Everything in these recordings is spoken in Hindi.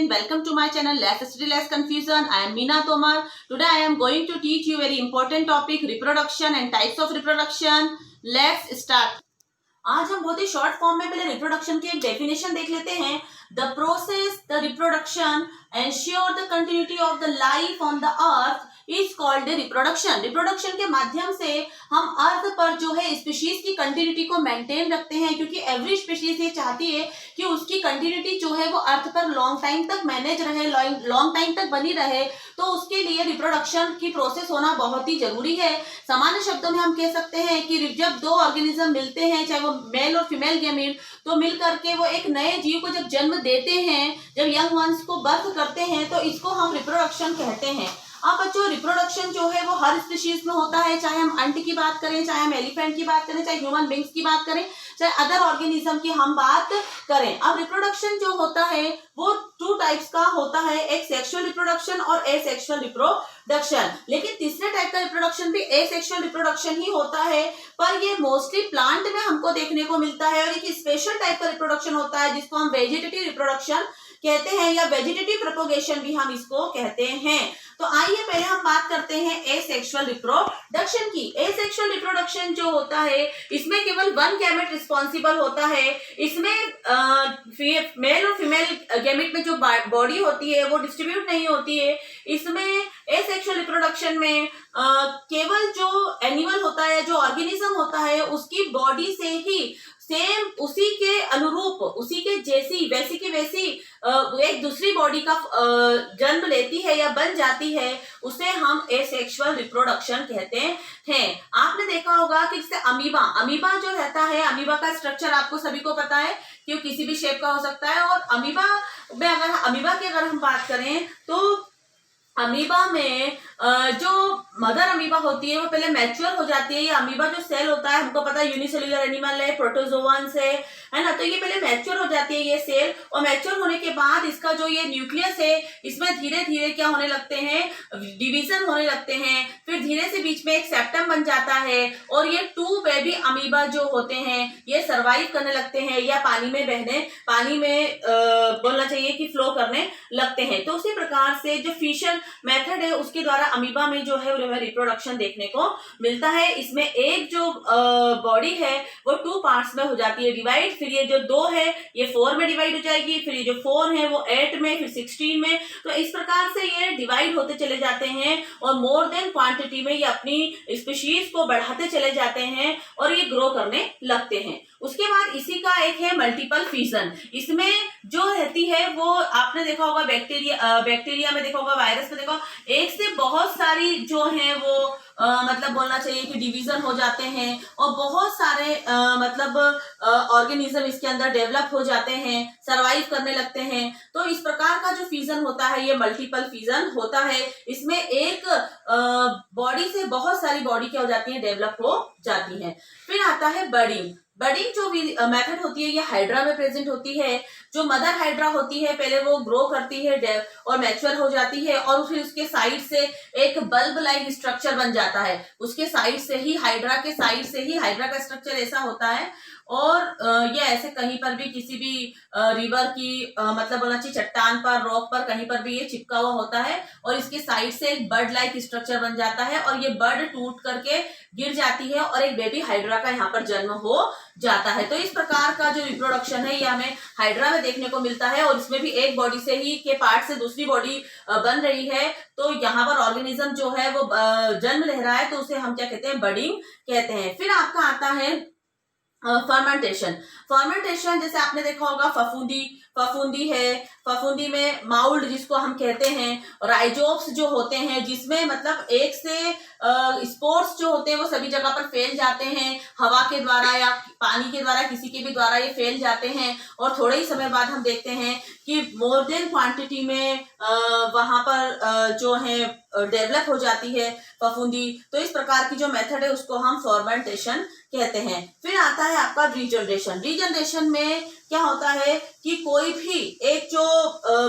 again. Welcome to my channel Less Study Less Confusion. I am Meena Tomar. Today I am going to teach you very important topic reproduction and types of reproduction. Let's start. आज हम बहुत ही शॉर्ट फॉर्म में पहले रिप्रोडक्शन की एक डेफिनेशन देख लेते हैं. The process the reproduction ensure the continuity of the life on the earth is called reproduction. Reproduction के माध्यम से हम अर्थ पर जो है स्पीशीज की कंटिन्यूटी को मेंटेन रखते हैं, क्योंकि एवरी स्पीशीज ये चाहती है कि उसकी कंटिन्यूटी जो है वो अर्थ पर लॉन्ग टाइम तक मैनेज रहे, लॉन्ग टाइम तक बनी रहे. तो उसके लिए रिप्रोडक्शन की प्रोसेस होना बहुत ही जरूरी है. सामान्य शब्दों में हम कह सकते हैं कि जब दो ऑर्गेनिज्म मिलते हैं, चाहे वो मेल और फीमेल गैमीट, तो मिल करके वो एक नए जीव को जब जन्म देते हैं, जब यंग वंस को बर्थ करते हैं, तो इसको हम रिप्रोडक्शन कहते हैं. अब बच्चों, रिप्रोडक्शन जो है वो हर स्पीशीज में होता है, चाहे हम अंट की बात करें, चाहे हम एलिफेंट की बात करें, चाहे ह्यूमन बींग्स की बात करें, चाहे अदर ऑर्गेनिज्म की हम बात करें. अब रिप्रोडक्शन जो होता है वो टू टाइप्स का होता है, एक सेक्सुअल रिप्रोडक्शन और एसेक्सुअल रिप्रोडक्शन. लेकिन तीसरे टाइप का रिप्रोडक्शन भी एसेक्सुअल रिप्रोडक्शन ही होता है, पर ये मोस्टली प्लांट में हमको देखने को मिलता है. और एक स्पेशल टाइप का रिप्रोडक्शन होता है जिसको हम वेजिटेटिव रिप्रोडक्शन कहते हैं, या वेजिटेटिव प्रोपोगेशन भी हम इसको कहते हैं. तो आइए पहले हम बात करते हैं एसेक्सुअल रिप्रोडक्शन की. एसेक्सुअल रिप्रोडक्शन जो होता है इसमें केवल वन गैमेट रिस्पॉन्सिबल होता है. इसमें मेल और फीमेल गैमेट में जो बॉडी होती है वो डिस्ट्रीब्यूट नहीं होती है. इसमें एसेक्सुअल रिप्रोडक्शन में केवल जो एनिमल होता है, जो ऑर्गेनिज्म होता है, उसकी बॉडी से ही सेम उसी के अनुरूप, उसी के जैसी वैसी की वैसी एक दूसरी बॉडी का जन्म लेती है या बन जाती है, उसे हम एसेक्सुअल रिप्रोडक्शन कहते हैं. आपने देखा होगा कि जैसे अमीबा जो रहता है, अमीबा का स्ट्रक्चर आपको सभी को पता है कि वो किसी भी शेप का हो सकता है. और अमीबा की अगर हम बात करें तो अमीबा में जो मदर अमीबा होती है वो पहले मैच्योर हो जाती है. ये अमीबा जो सेल होता है, हमको पता है यूनिसेल्युलर एनिमल है, प्रोटोजोआन है ना. तो ये पहले मैच्योर हो जाती है ये सेल, और मैच्योर होने के बाद इसका जो ये न्यूक्लियस है, इसमें धीरे धीरे क्या होने लगते हैं, डिवीजन होने लगते हैं. फिर धीरे से बीच में एक सेप्टम बन जाता है, और ये टू बेबी अमीबा जो होते हैं ये सर्वाइव करने लगते हैं, या पानी में बोलना चाहिए कि फ्लो करने लगते हैं. तो उसी प्रकार से जो फिशन मेथड है उसके द्वारा अमीबा में जो है रिप्रोडक्शन देखने को मिलता है. इसमें एक जो बॉडी है वो टू पार्ट्स में हो जाती है डिवाइड. फिर ये जो 2 है ये 4 में डिवाइड हो जाएगी, फिर ये जो 4 है वो 8 में, फिर 16 में. तो इस प्रकार से ये डिवाइड होते चले जाते हैं, और मोर देन क्वांटिटी में ये अपनी स्पीशीज को बढ़ाते चले जाते हैं, और ये ग्रो करने लगते हैं. उसके बाद इसी का एक है मल्टीपल फिजन. इसमें जो रहती है वो आपने देखा होगा बैक्टीरिया में देखा होगा, वायरस में देखा होगा, एक से बहुत सारी जो है वो मतलब बोलना चाहिए कि डिवीजन हो जाते हैं, और बहुत सारे ऑर्गेनिज्म इसके अंदर डेवलप हो जाते हैं, सरवाइव करने लगते हैं. तो इस प्रकार का जो फिजन होता है ये मल्टीपल फिजन होता है. इसमें एक बॉडी से बहुत सारी बॉडी क्या हो जाती है, डेवलप हो जाती है. फिर आता है बर्डिंग. बर्डिंग जो मेथड होती है ये हाइड्रा में प्रेजेंट होती है. जो मदर हाइड्रा होती है पहले वो ग्रो करती है और मैच्योर हो जाती है, और फिर उसके साइड से एक बल्ब लाइक स्ट्रक्चर बन जाता है. उसके साइड से ही हाइड्रा का स्ट्रक्चर ऐसा होता है. और ये ऐसे कहीं पर भी किसी भी रिवर की मतलब बोलना चाहिए चट्टान पर, रॉक पर, कहीं पर भी ये चिपका हुआ होता है, और इसके साइड से एक बर्ड लाइक स्ट्रक्चर बन जाता है, और ये बर्ड टूट करके गिर जाती है, और एक बेबी हाइड्रा का यहाँ पर जन्म हो जाता है. तो इस प्रकार का जो रिप्रोडक्शन है ये हमें हाइड्रा में देखने को मिलता है, और इसमें भी एक बॉडी से ही के पार्ट से दूसरी बॉडी बन रही है. तो यहाँ पर ऑर्गेनिज्म जो है वो जन्म ले रहा है, तो उसे हम क्या कहते हैं, बर्डिंग कहते हैं. फिर आपका आता है फर्मेंटेशन. जैसे आपने देखा होगा फफूंदी है, फफूंदी में माउल्ड जिसको हम कहते हैं, राइजोप्स जो होते हैं, जिसमें मतलब एक से स्पोर्स जो होते हैं वो सभी जगह पर फैल जाते हैं, हवा के द्वारा या पानी के द्वारा, किसी के भी द्वारा ये फैल जाते हैं, और थोड़े ही समय बाद हम देखते हैं कि मोर देन क्वांटिटी में वहां पर जो है डेवलप हो जाती है फफूंदी. तो इस प्रकार की जो मेथड है उसको हम फर्मेंटेशन कहते हैं. फिर आता है आपका रीजनरेशन में क्या होता है कि कोई भी एक जो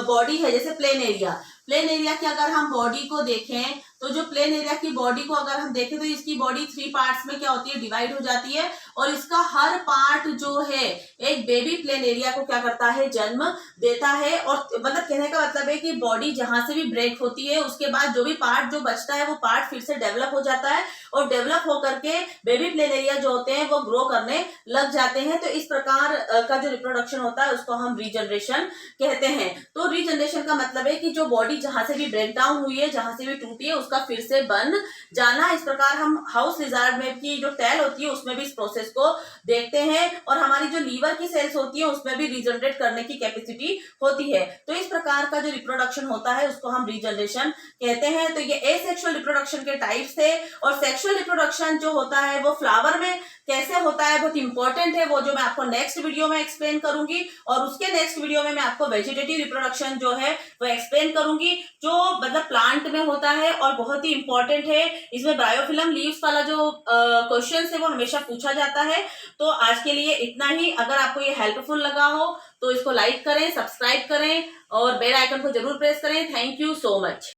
बॉडी है, जैसे प्लेन एरिया, प्लेन एरिया की अगर हम बॉडी को देखें तो जो प्लेन एरिया की बॉडी को अगर हम देखें तो इसकी बॉडी 3 पार्ट्स में क्या होती है, डिवाइड हो जाती है, और इसका हर पार्ट जो है एक बेबी प्लेन एरिया को क्या करता है, जन्म देता है। और मतलब कहने का मतलब है कि बॉडी जहां से भी ब्रेक होती है उसके बाद जो भी पार्ट जो बचता है वो पार्ट फिर से डेवलप हो जाता है, और डेवलप होकर के बेबी प्लेन एरिया जो होते हैं वो ग्रो करने लग जाते हैं। तो इस प्रकार का जो रिप्रोडक्शन होता है उसको हम रीजनरेशन कहते हैं। तो रीजनरेशन का मतलब है कि जो बॉडी जहां से भी ब्रेक डाउन हुई है, जहां से भी टूटी है, उसका फिर से बन जाना। इस प्रकार हम हाउस लिजार्ड में की जो टेल होती है उसमें भी इस प्रोसेस को देखते हैं, और हमारी जो लीवर की सेल्स होती है उसमें भी रीजनरेट करने की कैपेसिटी होती है। तो इस प्रकार का जो रिप्रोडक्शन होता है उसको हम रीजनरेशन कहते हैं। तो ये एसेक्सुअल रिप्रोडक्शन के टाइप्स थे, और सेक्सुअल रिप्रोडक्शन जो होता है वो फ्लावर में कैसे होता है बहुत इंपॉर्टेंट है, वो जो मैं आपको नेक्स्ट वीडियो में एक्सप्लेन करूंगी, और उसके नेक्स्ट वीडियो में मैं आपको वेजिटेटिव रिप्रोडक्शन जो है वो एक्सप्लेन करूंगी, जो मतलब प्लांट में होता है और बहुत ही इंपॉर्टेंट है। इसमें ब्रायोफिलम लीव्स वाला जो क्वेश्चन है वो हमेशा पूछा जाता है। तो आज के लिए इतना ही। अगर आपको ये हेल्पफुल लगा हो तो इसको लाइक करें, सब्सक्राइब करें और बेल आइकन को जरूर प्रेस करें। Thank you so much.